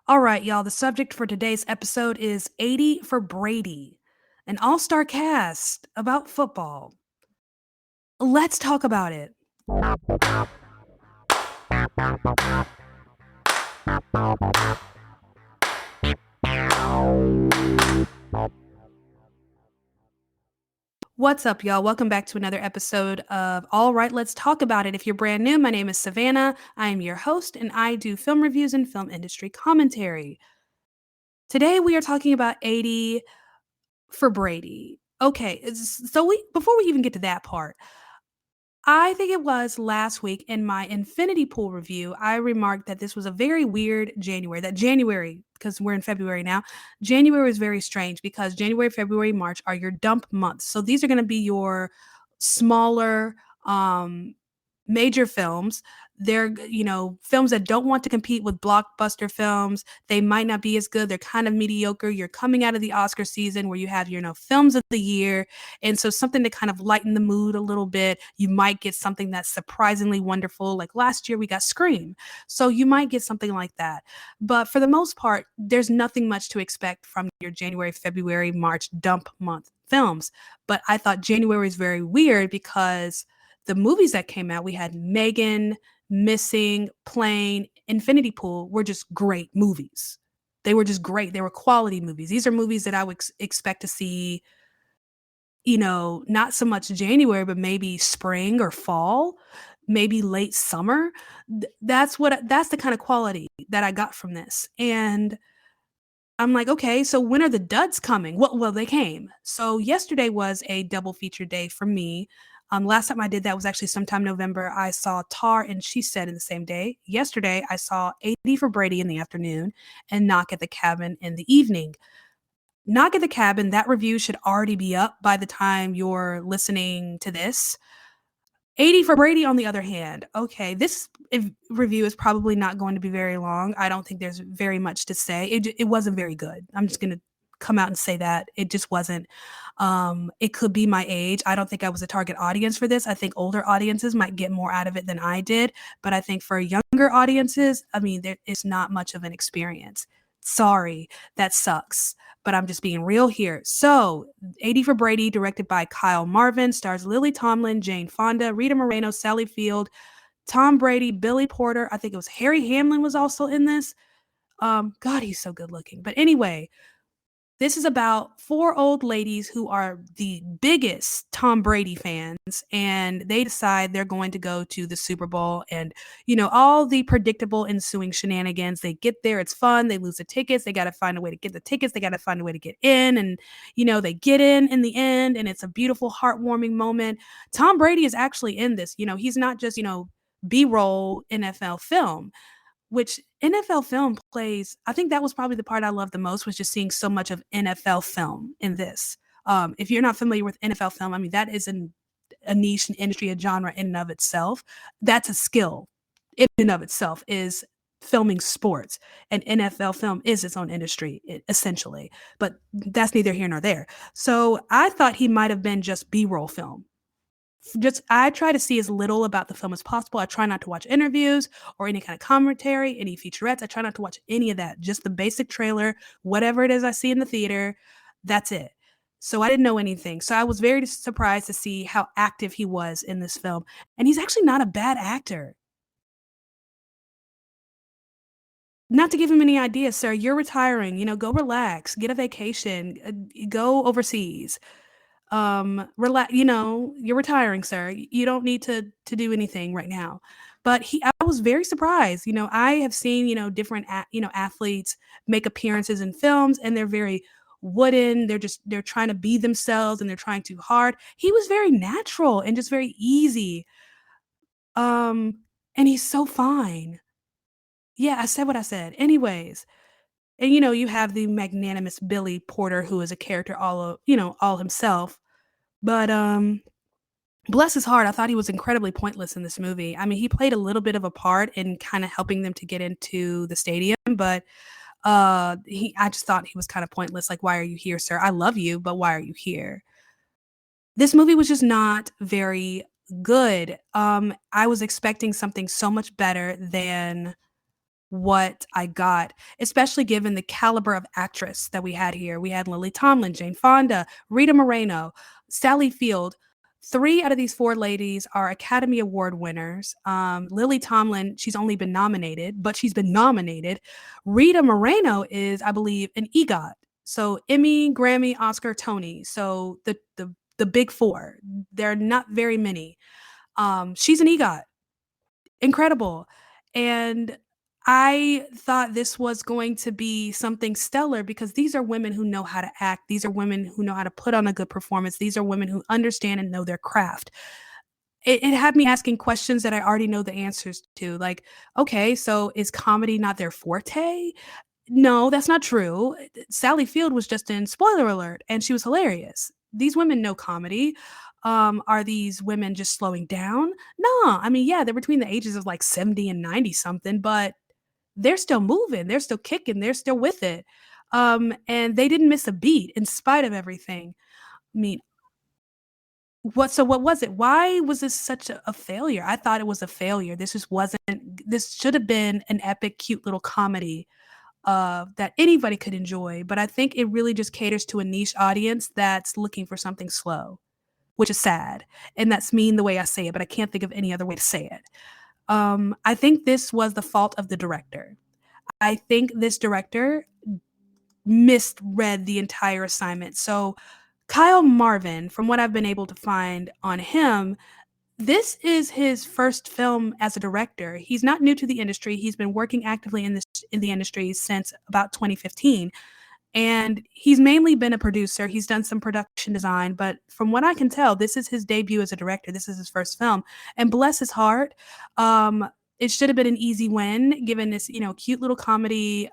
All right, y'all. The subject for today's episode is 80 for Brady, an all star cast about football. Let's talk about it. What's up, y'all? Welcome back to another episode of All Right, Let's Talk About It. If you're brand new, my name is Savannah. I am your host, and I do film reviews and film industry commentary. Today, we are talking about 80 for Brady. Okay, so before we even get to that part, I think it was last week in my Infinity Pool review, I remarked that this was a very weird January. That January, because we're in February now, January is very strange because January, February, March are your dump months. So these are going to be your smaller, major films. They're, films that don't want to compete with blockbuster films. They might not be as good. They're kind of mediocre. You're coming out of the Oscar season where you have, films of the year, and so something to kind of lighten the mood a little bit. You might get something that's surprisingly wonderful. Like last year, we got Scream. So you might get something like that. But for the most part, there's nothing much to expect from your January, February, March dump month films. But I thought January was very weird because the movies that came out, we had Megan, Missing, Plane, Infinity Pool were just great movies. They were just great. They were quality movies. These are movies that I would expect to see, not so much January, but maybe spring or fall, maybe late summer. That's the kind of quality that I got from this. And I'm like, okay, so when are the duds coming? Well, they came. So yesterday was a double feature day for me. Last time I did that was actually sometime November. I saw Tar and She Said in the same day. Yesterday, I saw 80 for Brady in the afternoon and Knock at the Cabin in the evening. Knock at the Cabin, that review should already be up by the time you're listening to this. 80 for Brady, on the other hand. Okay, this review is probably not going to be very long. I don't think there's very much to say. It wasn't very good. I'm just going to come out and say that. It just wasn't. It could be my age. I don't think I was a target audience for this. I think older audiences might get more out of it than I did. But I think for younger audiences, I mean, there is not much of an experience. Sorry, that sucks, but I'm just being real here. So, 80 for Brady, directed by Kyle Marvin, stars Lily Tomlin, Jane Fonda, Rita Moreno, Sally Field, Tom Brady, Billy Porter. I think it was Harry Hamlin was also in this. God, he's so good looking. But anyway, this is about four old ladies who are the biggest Tom Brady fans, and they decide they're going to go to the Super Bowl and, all the predictable ensuing shenanigans. They get there, it's fun, they lose the tickets, they got to find a way to get the tickets, they got to find a way to get in, and, they get in the end, and it's a beautiful, heartwarming moment. Tom Brady is actually in this. He's not just, B-roll NFL film, which NFL film plays. I think that was probably the part I loved the most, was just seeing so much of NFL film in this. If you're not familiar with NFL film, I mean, that is a niche, an industry, a genre in and of itself. That's a skill in and of itself, is filming sports. And NFL film is its own industry, essentially. But that's neither here nor there. So I thought he might have been just B-roll film. Just, I try to see as little about the film as possible. I try not to watch interviews or any kind of commentary, any featurettes. I try not to watch any of that. Just the basic trailer, whatever it is I see in the theater, that's it. So I didn't know anything. So I was very surprised to see how active he was in this film. And he's actually not a bad actor. Not to give him any ideas, sir. You're retiring. Go relax, get a vacation, go overseas. Relax. You're retiring, sir. You don't need to do anything right now. But I was very surprised. I have seen, different athletes make appearances in films, and they're very wooden. They're trying to be themselves, and they're trying too hard. He was very natural and just very easy. And he's so fine. Yeah, I said what I said. Anyways, and you have the magnanimous Billy Porter, who is a character all himself. But bless his heart, I thought he was incredibly pointless in this movie. I mean, he played a little bit of a part in kind of helping them to get into the stadium, but I just thought he was kind of pointless. Like, why are you here, sir? I love you, but why are you here? This movie was just not very good. I was expecting something so much better than what I got, especially given the caliber of actress that we had here. We had Lily Tomlin, Jane Fonda, Rita Moreno, Sally Field. Three out of these four ladies are Academy Award winners. Lily Tomlin, she's only been nominated, but she's been nominated. Rita Moreno is, I believe, an EGOT. So Emmy, Grammy, Oscar, Tony. So the big four. There are not very many. She's an EGOT. Incredible. And I thought this was going to be something stellar because these are women who know how to act. These are women who know how to put on a good performance. These are women who understand and know their craft. It had me asking questions that I already know the answers to. Like, okay, so is comedy not their forte? No, that's not true. Sally Field was just in, spoiler alert, and she was hilarious. These women know comedy. Are these women just slowing down? No, I mean, yeah, they're between the ages of like 70 and 90 something, but they're still moving, they're still kicking, they're still with it. And they didn't miss a beat in spite of everything. I mean, what was it? Why was this such a failure? I thought it was a failure. This just wasn't, this should have been an epic, cute little comedy that anybody could enjoy. But I think it really just caters to a niche audience that's looking for something slow, which is sad. And that's mean the way I say it, but I can't think of any other way to say it. I think this was the fault of the director. I think this director misread the entire assignment. So, Kyle Marvin, from what I've been able to find on him, this is his first film as a director. He's not new to the industry. He's been working actively in the industry since about 2015. And he's mainly been a producer. He's done some production design, but from what I can tell, this is his debut as a director. This is his first film. And bless his heart, it should have been an easy win given this, cute little comedy,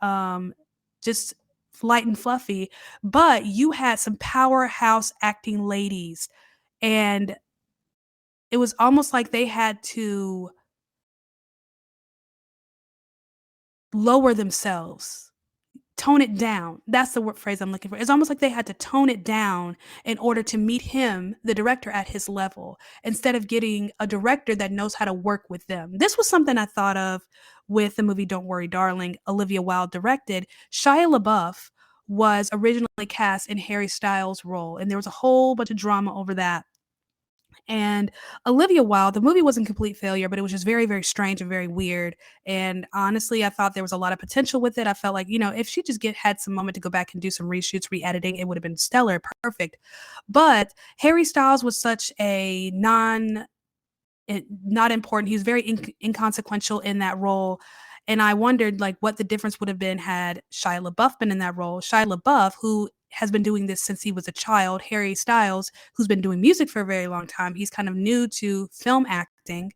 just light and fluffy. But you had some powerhouse acting ladies, and it was almost like they had to lower themselves, tone it down. That's the word phrase I'm looking for. It's almost like they had to tone it down in order to meet him, the director, at his level, instead of getting a director that knows how to work with them. This was something I thought of with the movie Don't Worry, Darling, Olivia Wilde directed. Shia LaBeouf was originally cast in Harry Styles' role, and there was a whole bunch of drama over that. And Olivia Wilde, the movie wasn't a complete failure, but it was just very, very strange and very weird. And honestly, I thought there was a lot of potential with it. I felt like, if she just had some moment to go back and do some reshoots, re-editing, it would have been stellar, perfect. But Harry Styles was such a not important. He was very inconsequential in that role. And I wondered like what the difference would have been had Shia LaBeouf been in that role. Shia LaBeouf, who has been doing this since he was a child, Harry Styles, who's been doing music for a very long time. He's kind of new to film acting.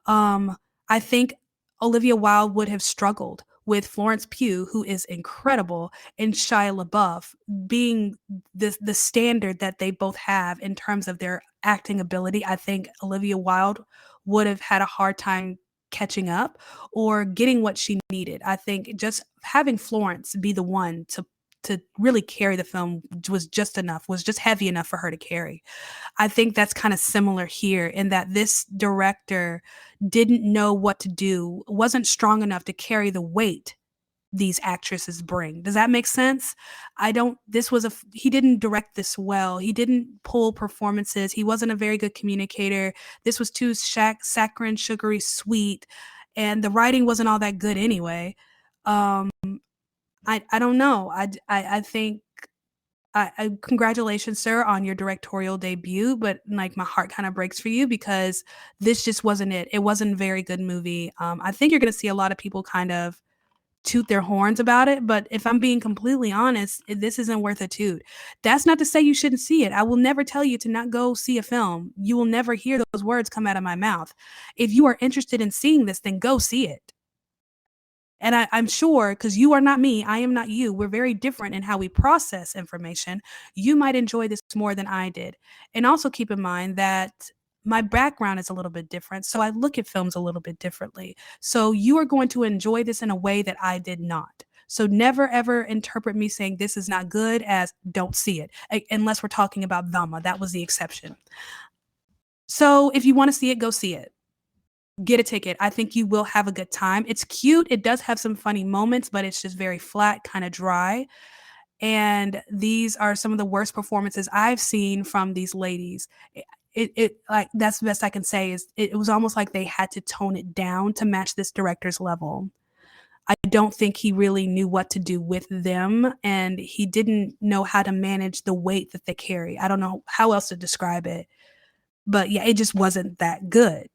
I think Olivia Wilde would have struggled with Florence Pugh, who is incredible, and Shia LaBeouf being the standard that they both have in terms of their acting ability. I think Olivia Wilde would have had a hard time catching up or getting what she needed. I think just having Florence be the one to really carry the film was just enough, was just heavy enough for her to carry. I think that's kind of similar here in that this director didn't know what to do, wasn't strong enough to carry the weight these actresses bring. Does that make sense? I don't, this was a, he didn't direct this well. He didn't pull performances. He wasn't a very good communicator. This was too saccharine, sugary, sweet, and the writing wasn't all that good anyway. Um, I don't know. I think congratulations, sir, on your directorial debut. But like my heart kind of breaks for you because this just wasn't it. It wasn't a very good movie. I think you're going to see a lot of people kind of toot their horns about it. But if I'm being completely honest, this isn't worth a toot. That's not to say you shouldn't see it. I will never tell you to not go see a film. You will never hear those words come out of my mouth. If you are interested in seeing this, then go see it. And I'm sure, because you are not me, I am not you. We're very different in how we process information. You might enjoy this more than I did. And also keep in mind that my background is a little bit different. So I look at films a little bit differently. So you are going to enjoy this in a way that I did not. So never ever interpret me saying this is not good as don't see it, unless we're talking about Velma. That was the exception. So if you want to see it, go see it. Get a ticket. I think you will have a good time. It's cute. It does have some funny moments, but it's just very flat, kind of dry. And these are some of the worst performances I've seen from these ladies. It like that's the best I can say is it was almost like they had to tone it down to match this director's level. I don't think he really knew what to do with them, and he didn't know how to manage the weight that they carry. I don't know how else to describe it, but yeah, it just wasn't that good.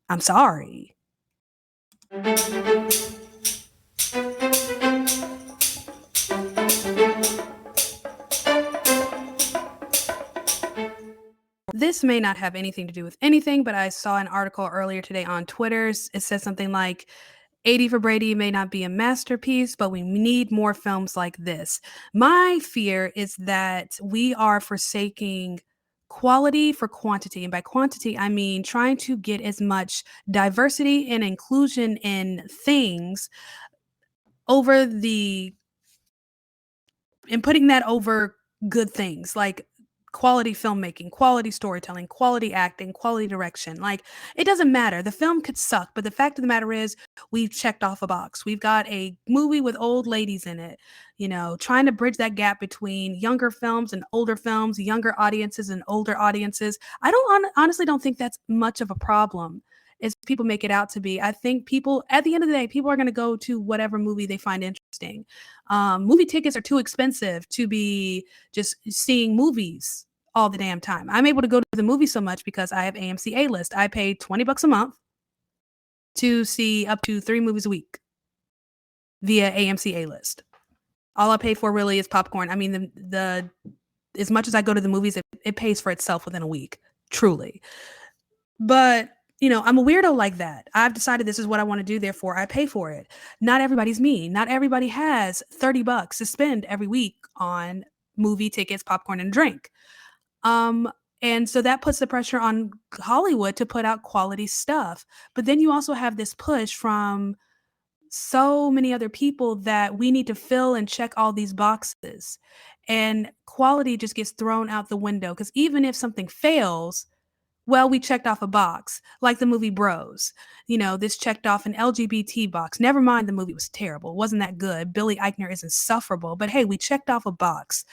I'm sorry. This may not have anything to do with anything, but I saw an article earlier today on Twitter. It says something like 80 for Brady may not be a masterpiece, but we need more films like this. My fear is that we are forsaking quality for quantity. And by quantity, I mean trying to get as much diversity and inclusion in things over the and putting that over good things like quality filmmaking, quality storytelling, quality acting, quality direction. Like it doesn't matter. The film could suck, but the fact of the matter is we've checked off a box. We've got a movie with old ladies in it, trying to bridge that gap between younger films and older films, younger audiences and older audiences. I don't honestly don't think that's much of a problem as people make it out to be. I think people at the end of the day, people are going to go to whatever movie they find interesting. Movie tickets are too expensive to be just seeing movies all the damn time. I'm able to go to the movie so much because I have AMC A list. I pay $20 a month to see up to 3 movies a week via AMC A list. All I pay for really is popcorn. I mean, the as much as I go to the movies, it pays for itself within a week, truly. But, I'm a weirdo like that. I've decided this is what I want to do, therefore I pay for it. Not everybody's me. Not everybody has $30 to spend every week on movie tickets, popcorn, and drink. Um, and so that puts the pressure on Hollywood to put out quality stuff. But then you also have this push from so many other people that we need to fill and check all these boxes. And quality just gets thrown out the window because even if something fails, well, we checked off a box, like the movie Bros. This checked off an LGBT box. Never mind the movie was terrible. It wasn't that good. Billy Eichner is insufferable. But hey, we checked off a box.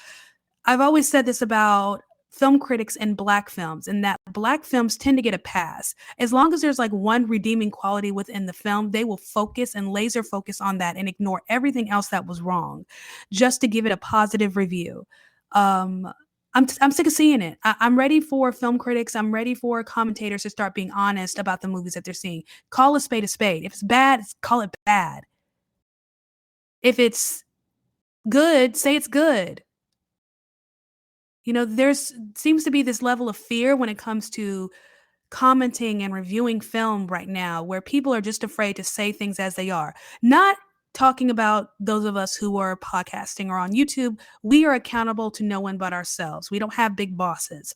I've always said this about film critics and black films, and that black films tend to get a pass. As long as there's like one redeeming quality within the film, they will focus and laser focus on that and ignore everything else that was wrong just to give it a positive review. Um, I'm sick of seeing it. I'm ready for film critics. I'm ready for commentators to start being honest about the movies that they're seeing. Call a spade a spade. If it's bad, call it bad. If it's good, say it's good. There's seems to be this level of fear when it comes to commenting and reviewing film right now where people are just afraid to say things as they are. Not talking about those of us who are podcasting or on YouTube. We are accountable to no one but ourselves. We don't have big bosses,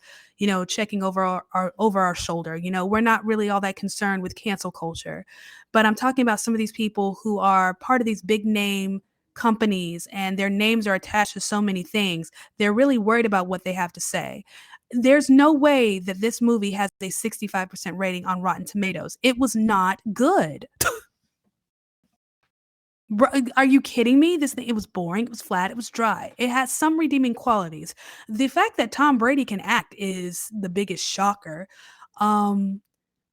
checking over our shoulder. We're not really all that concerned with cancel culture. But I'm talking about some of these people who are part of these big name companies and their names are attached to so many things. They're really worried about what they have to say. There's no way that this movie has a 65% rating on Rotten Tomatoes. It was not good. Are you kidding me? This thing, it was boring, it was flat, it was dry. It has some redeeming qualities. The fact that Tom Brady can act is the biggest shocker. Um,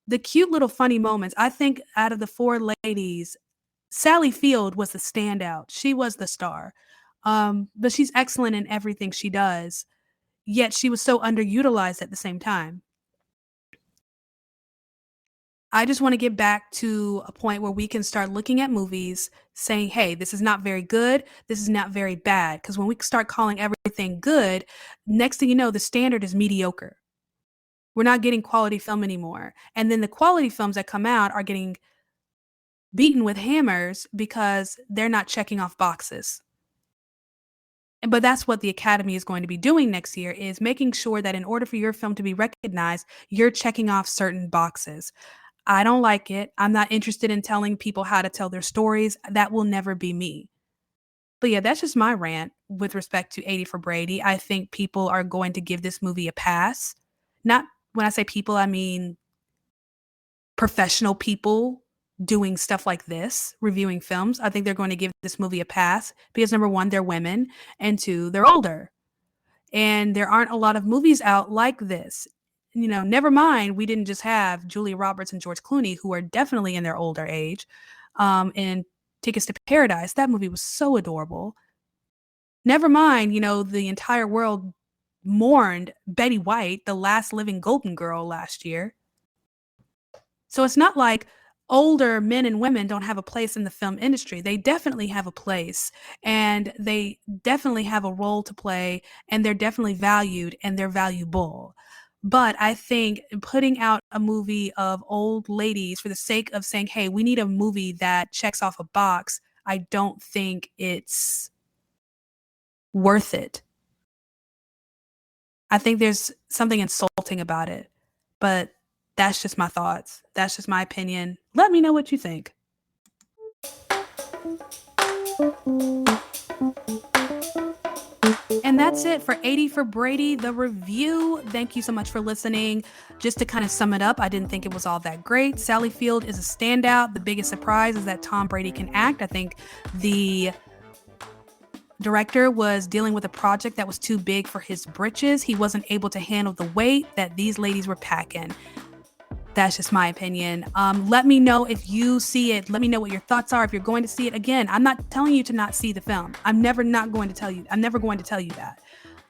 the cute little funny moments. I think out of the 4 ladies, Sally Field was the standout. She was the star. But she's excellent in everything she does, yet she was so underutilized at the same time. I just want to get back to a point where we can start looking at movies saying, hey, this is not very good. This is not very bad. Because when we start calling everything good, next thing you know, the standard is mediocre. We're not getting quality film anymore. And then the quality films that come out are getting beaten with hammers because they're not checking off boxes. But that's what the Academy is going to be doing next year is making sure that in order for your film to be recognized, you're checking off certain boxes. I don't like it. I'm not interested in telling people how to tell their stories. That will never be me. But yeah, that's just my rant with respect to 80 for Brady. I think people are going to give this movie a pass. Not when I say people, I mean professional people doing stuff like this, reviewing films. I think they're going to give this movie a pass because number one, they're women, and two, they're older. And there aren't a lot of movies out like this. You know, never mind, we didn't just have Julia Roberts and George Clooney, who are definitely in their older age, in Tickets to Paradise. That movie was so adorable. Never mind, you know, the entire world mourned Betty White, the last living Golden Girl last year. So it's not like older men and women don't have a place in the film industry. They definitely have a place, and they definitely have a role to play, and they're definitely valued and they're valuable. But I think putting out a movie of old ladies for the sake of saying, hey, we need a movie that checks off a box, I don't think it's worth it. I think there's something insulting about it, but that's just my thoughts. That's just my opinion. Let me know what you think. And that's it for 80 for Brady, the review. Thank you so much for listening. Just to kind of sum it up, I didn't think it was all that great. Sally Field is a standout. The biggest surprise is that Tom Brady can act. I think the director was dealing with a project that was too big for his britches. He wasn't able to handle the weight that these ladies were packing. That's just my opinion. Let me know if you see it. Let me know what your thoughts are if you're going to see it. Again, I'm not telling you to not see the film. I'm never going to tell you that.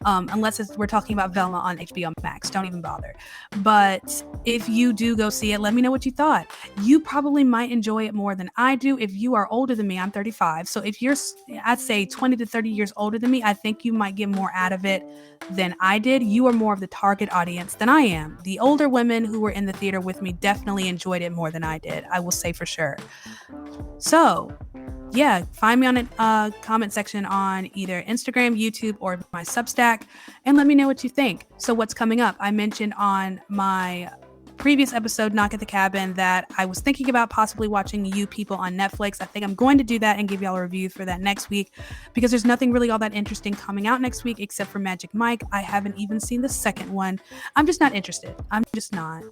Unless we're talking about Velma on HBO Max. Don't even bother. But if you do go see it, let me know what you thought. You probably might enjoy it more than I do. If you are older than me, I'm 35. So if you're, I'd say 20 to 30 years older than me, I think you might get more out of it than I did. You are more of the target audience than I am. The older women who were in the theater with me definitely enjoyed it more than I did. I will say for sure. So yeah, find me on a comment section on either Instagram, YouTube, or my Substack, and let me know what you think. So what's coming up? I mentioned on my previous episode, Knock at the Cabin, that I was thinking about possibly watching You People on Netflix. I think I'm going to do that and give y'all a review for that next week because there's nothing really all that interesting coming out next week except for Magic Mike. I haven't even seen the second one. I'm just not interested. I'm just not.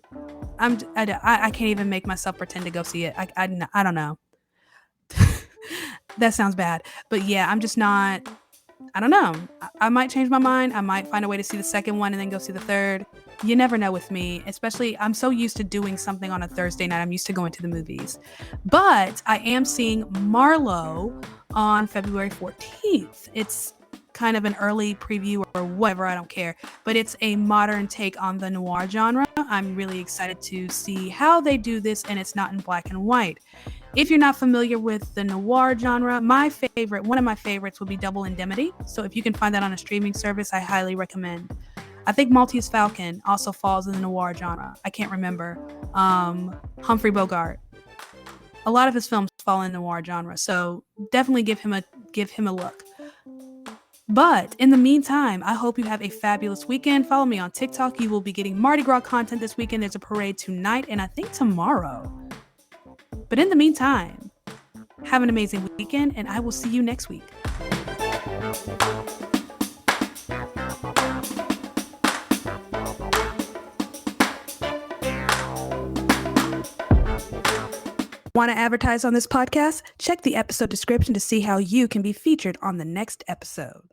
I can't even make myself pretend to go see it. I don't know. That sounds bad. But yeah, I'm just not, I don't know. I might change my mind. I might find a way to see the second one and then go see the third. You never know with me, especially I'm so used to doing something on a Thursday night. I'm used to going to the movies. But I am seeing Marlowe on February 14th. It's kind of an early preview or whatever, I don't care. But it's a modern take on the noir genre. I'm really excited to see how they do this, and it's not in black and white. If you're not familiar with the noir genre, one of my favorites would be Double Indemnity. So if you can find that on a streaming service, I highly recommend. I think Maltese Falcon also falls in the noir genre. I can't remember. Humphrey Bogart. A lot of his films fall in the noir genre, so definitely give him a look. But in the meantime, I hope you have a fabulous weekend. Follow me on TikTok. You will be getting Mardi Gras content this weekend. There's a parade tonight and I think tomorrow. But in the meantime, have an amazing weekend, and I will see you next week. Want to advertise on this podcast? Check the episode description to see how you can be featured on the next episode.